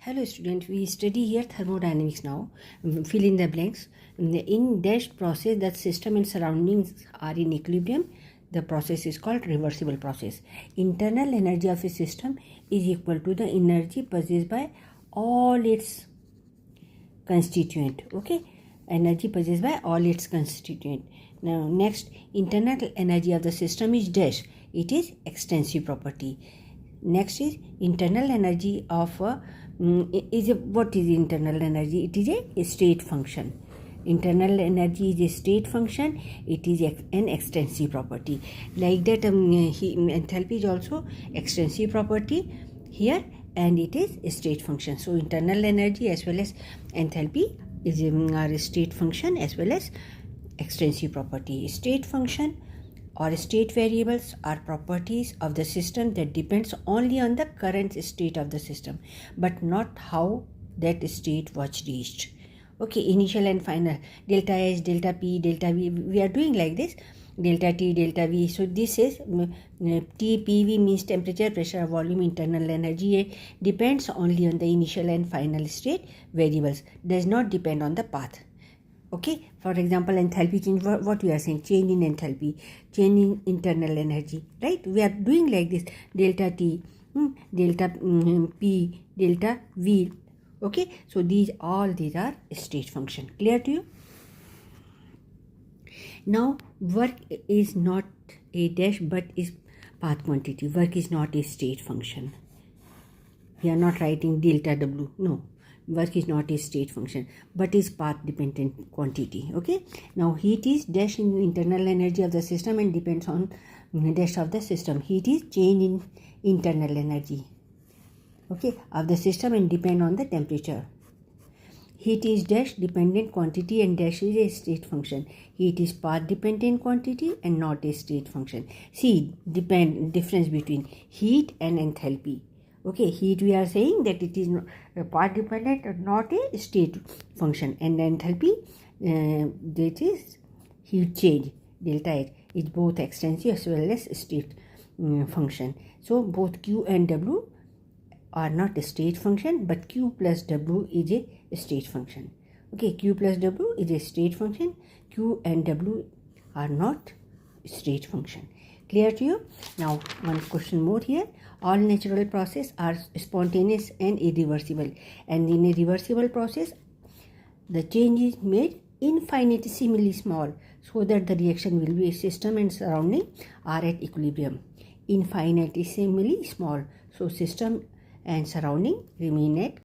Hello students, we study here thermodynamics now. Fill in the blanks. In dashed process, the system and surroundings are in equilibrium. The process is called reversible process. Internal energy of a system is equal to the energy possessed by all its constituent. Okay, energy possessed by all its constituent. Now next, internal energy of the system is dash. It is extensive property. Next is internal energy of what is internal energy? It is a state function. Internal energy is a state function. It is an extensive property. Like that, enthalpy is also extensive property here, and it is a state function. So internal energy as well as enthalpy is a state function as well as extensive property. State function or state variables are properties of the system that depends only on the current state of the system, but not how that state was reached. Okay, initial and final, delta H, delta P, delta V, we are doing like this, delta T, delta V. So this is T, P, V means temperature, pressure, volume, internal energy depends only on the initial and final state variables, does not depend on the path. Okay, for example, enthalpy change, what we are saying, change in enthalpy, change in internal energy, right? We are doing like this, delta T, delta P, delta V. Okay, so these are state function. Clear to you? Now, work is not a dash but is path quantity. Work is not a state function. We are not writing delta W. No. Work is not a state function but is path dependent quantity. Okay, now heat is dash in internal energy of the system and depends on dash of the system. Heat is change in internal energy, okay, of the system and depend on the temperature. Heat is dash dependent quantity and dash is a state function. Heat is path dependent quantity and not a state function. See, difference between heat and enthalpy. Okay, heat we are saying that it is path dependent or not a state function, and enthalpy that is heat change, delta H, is both extensive as well as state function. So both Q and W are not a state function, but Q plus W is a state function. Okay, Q plus W is a state function. Q and W are not state function. Clear to you? Now one question more here. All natural processes are spontaneous and irreversible, and in a reversible process the change is made infinitesimally small so that the reaction will be a system and surrounding are at equilibrium. Infinitesimally small, so system and surrounding remain at